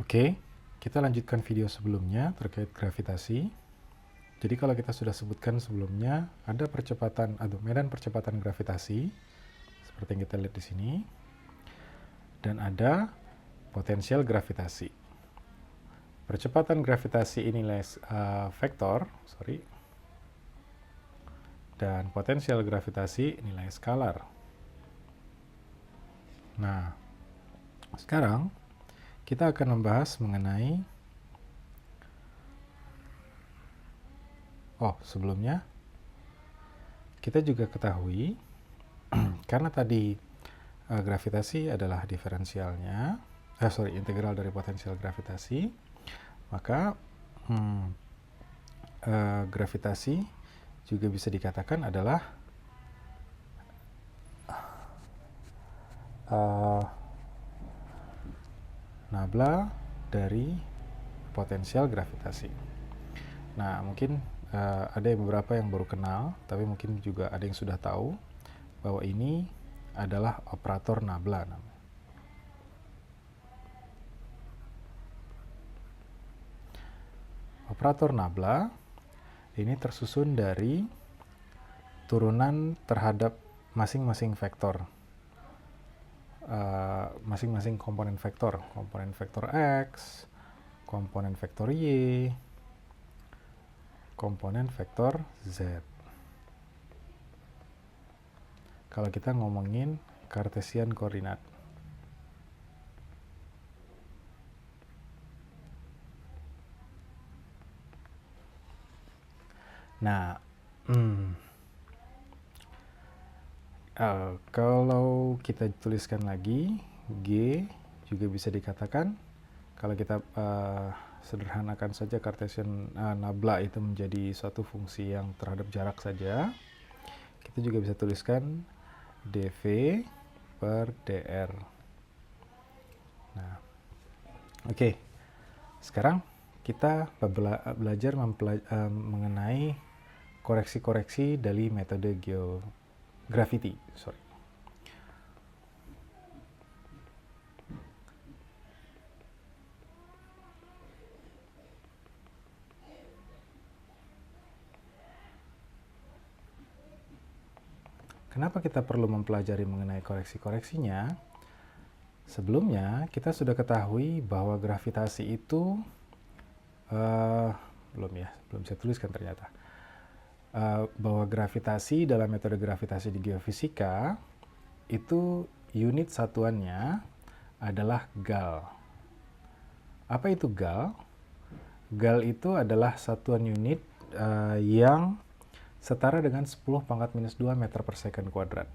Oke, kita lanjutkan video sebelumnya terkait gravitasi. Jadi kalau kita sudah sebutkan sebelumnya, ada percepatan atau medan percepatan gravitasi, seperti yang kita lihat di sini, dan ada potensial gravitasi. Percepatan gravitasi ini nilai vektor, dan potensial gravitasi nilai skalar. Nah, sekarang kita akan membahas mengenai sebelumnya kita juga ketahui karena tadi gravitasi adalah diferensialnya, integral dari potensial gravitasi, maka gravitasi juga bisa dikatakan adalah nabla dari potensial gravitasi. Nah, mungkin ada beberapa yang baru kenal, tapi mungkin juga ada yang sudah tahu bahwa ini adalah operator nabla. Operator nabla ini tersusun dari turunan terhadap masing-masing vektor. Masing-masing komponen vektor X, komponen vektor Y, komponen vektor Z. Kalau kita ngomongin Cartesian koordinat. Nah, kalau kita tuliskan lagi, G juga bisa dikatakan, kalau kita sederhanakan saja Cartesian nabla itu menjadi suatu fungsi yang terhadap jarak saja, kita juga bisa tuliskan dv per dr. Nah, oke. Sekarang kita belajar mengenai koreksi-koreksi dari metode gravity. Kenapa kita perlu mempelajari mengenai koreksi-koreksinya? Sebelumnya, kita sudah ketahui bahwa gravitasi itu belum saya tuliskan ternyata. Bahwa gravitasi dalam metode gravitasi di geofisika itu unit satuannya adalah gal. Apa itu gal? Gal itu adalah satuan unit yang setara dengan 10 pangkat minus 2 meter per second kuadrat.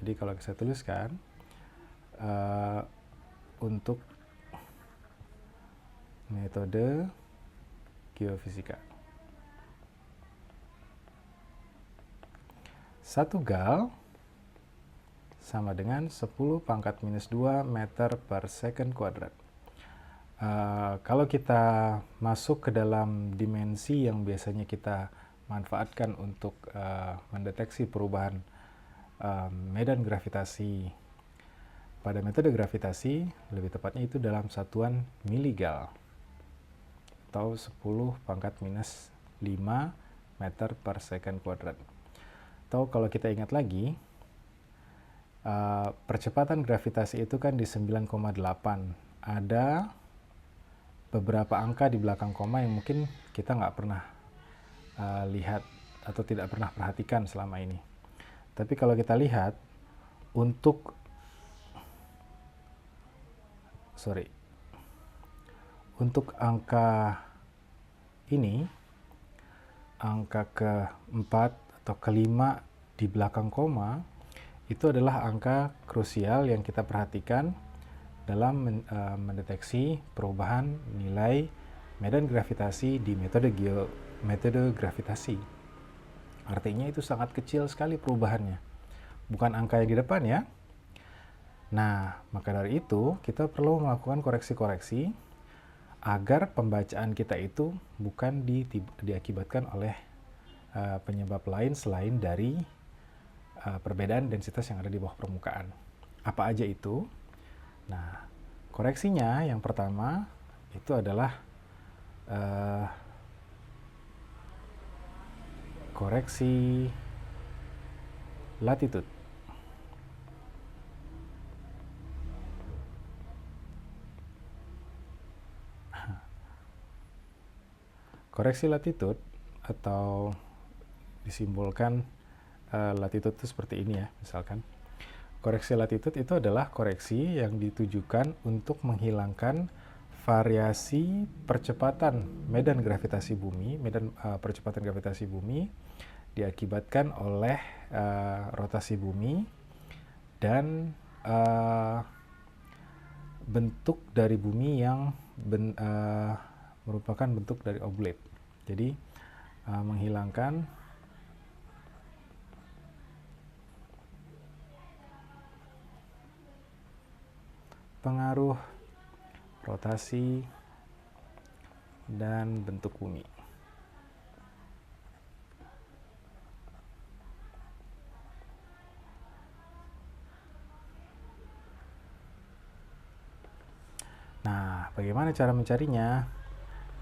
Jadi kalau saya tuliskan untuk metode geofisika, 1 gal sama dengan 10 pangkat minus 2 meter per second kuadrat. Kalau kita masuk ke dalam dimensi yang biasanya kita manfaatkan untuk mendeteksi perubahan medan gravitasi pada metode gravitasi, lebih tepatnya itu dalam satuan miligal atau 10 pangkat minus 5 meter per second kuadrat. Atau kalau kita ingat lagi, percepatan gravitasi itu kan di 9,8. Ada beberapa angka di belakang koma yang mungkin kita nggak pernah lihat atau tidak pernah perhatikan selama ini. Tapi kalau kita lihat, untuk angka ini, angka keempat atau kelima di belakang koma, itu adalah angka krusial yang kita perhatikan dalam mendeteksi perubahan nilai medan gravitasi di metode gravitasi. Artinya itu sangat kecil sekali perubahannya. Bukan angka yang di depan ya. Nah, maka dari itu kita perlu melakukan koreksi-koreksi agar pembacaan kita itu bukan diakibatkan oleh penyebab lain selain dari perbedaan densitas yang ada di bawah permukaan. Apa aja itu? Nah, koreksinya yang pertama itu adalah koreksi latitude. Koreksi latitude atau disimbolkan latitude itu seperti ini ya, misalkan. Koreksi latitude itu adalah koreksi yang ditujukan untuk menghilangkan variasi percepatan medan gravitasi bumi, percepatan gravitasi bumi diakibatkan oleh rotasi bumi dan bentuk dari bumi yang merupakan bentuk dari oblate. Jadi menghilangkan pengaruh rotasi dan bentuk bumi. Nah, bagaimana cara mencarinya?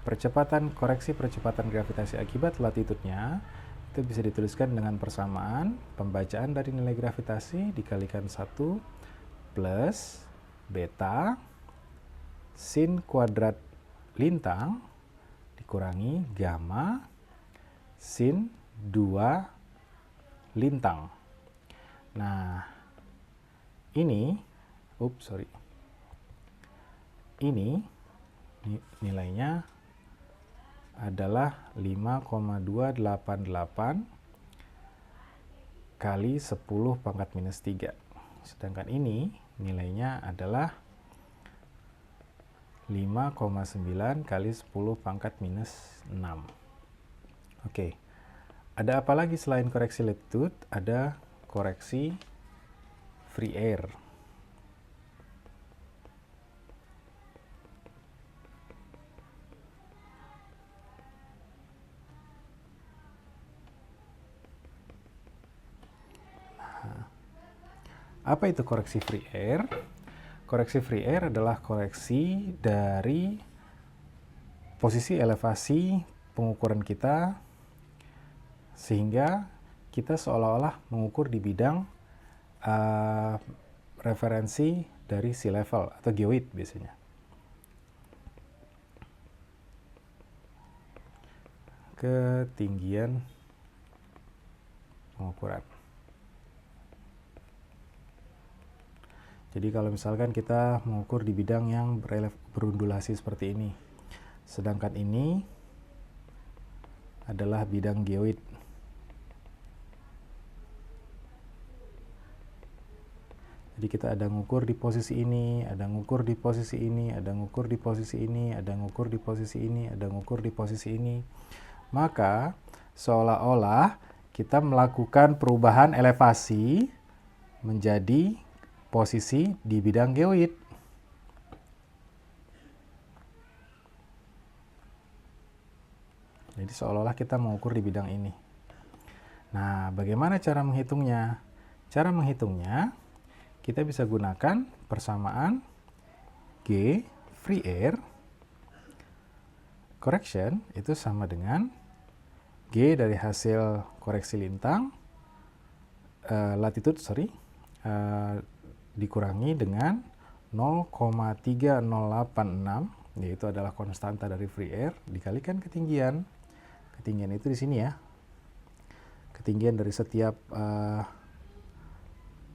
Koreksi percepatan gravitasi akibat latitudenya itu bisa dituliskan dengan persamaan pembacaan dari nilai gravitasi dikalikan 1 plus beta sin kuadrat lintang dikurangi gamma sin 2 lintang. Nah, ini nilainya adalah 5,288 kali 10 pangkat minus 3. Sedangkan ini nilainya adalah 5,9 kali 10 pangkat minus 6. Oke. Ada apa lagi selain koreksi latitude? Ada koreksi free air. Apa itu koreksi free air? Koreksi free air adalah koreksi dari posisi elevasi pengukuran kita sehingga kita seolah-olah mengukur di bidang referensi dari sea level atau geoid biasanya. Ketinggian pengukuran. Jadi kalau misalkan kita mengukur di bidang yang berundulasi seperti ini, sedangkan ini adalah bidang geoid. Jadi kita ada ngukur di posisi ini, ada ngukur di posisi ini, ada ngukur di posisi ini, ada ngukur di posisi ini, ada ngukur di posisi ini. Maka seolah-olah kita melakukan perubahan elevasi menjadi posisi di bidang geoid. Jadi seolah-olah kita mengukur di bidang ini. Nah, bagaimana cara menghitungnya? Cara menghitungnya, kita bisa gunakan persamaan G free air correction itu sama dengan G dari hasil koreksi lintang, latitude, dikurangi dengan 0,3086, yaitu adalah konstanta dari free air, dikalikan ketinggian. Ketinggian itu di sini ya. Ketinggian dari setiap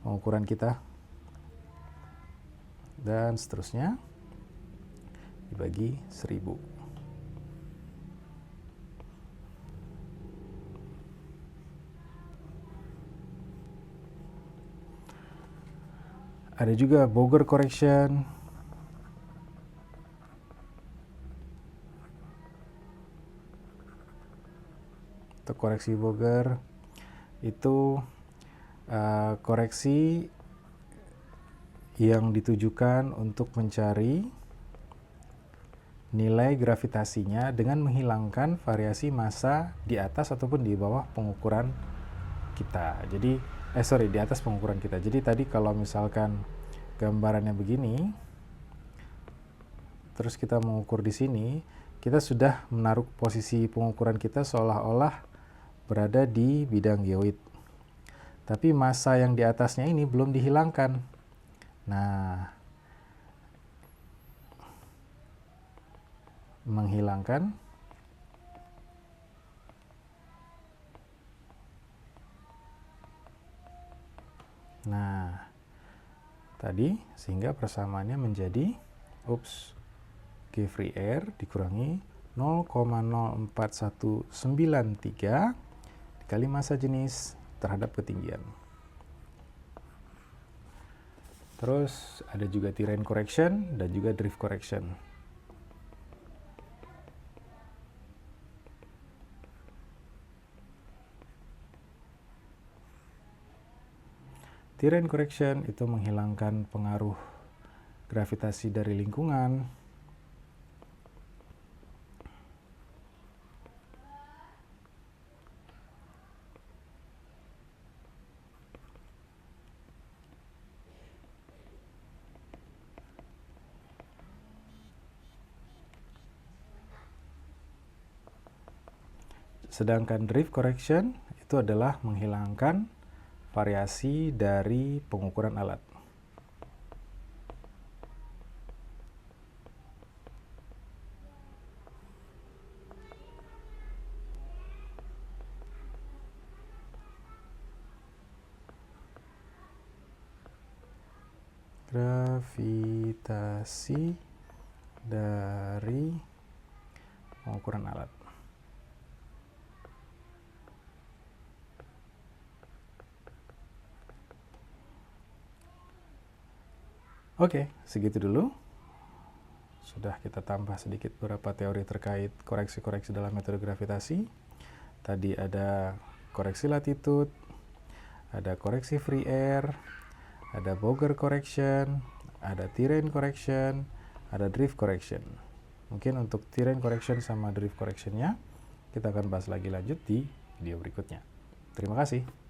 pengukuran kita. Dan seterusnya dibagi 1000. Ada juga Boger correction. Untuk koreksi Boger itu koreksi yang ditujukan untuk mencari nilai gravitasinya dengan menghilangkan variasi massa di atas ataupun di bawah pengukuran kita. Jadi di atas pengukuran kita. Jadi tadi kalau misalkan gambarannya begini, terus kita mengukur di sini, kita sudah menaruh posisi pengukuran kita seolah-olah berada di bidang geoid. Tapi massa yang di atasnya ini belum dihilangkan. Nah, menghilangkan. Nah, tadi sehingga persamaannya menjadi G free air dikurangi 0,04193 dikali massa jenis terhadap ketinggian. Terus ada juga terrain correction dan juga drift correction. Terrain correction itu menghilangkan pengaruh gravitasi dari lingkungan. Sedangkan drift correction itu adalah menghilangkan variasi dari pengukuran alat. Gravitasi dari pengukuran alat. Oke, segitu dulu. Sudah kita tambah sedikit beberapa teori terkait koreksi-koreksi dalam metode gravitasi. Tadi ada koreksi latitude, ada koreksi free air, ada Boger correction, ada terrain correction, ada drift correction. Mungkin untuk terrain correction sama drift correctionnya kita akan bahas lagi lanjut di video berikutnya. Terima kasih.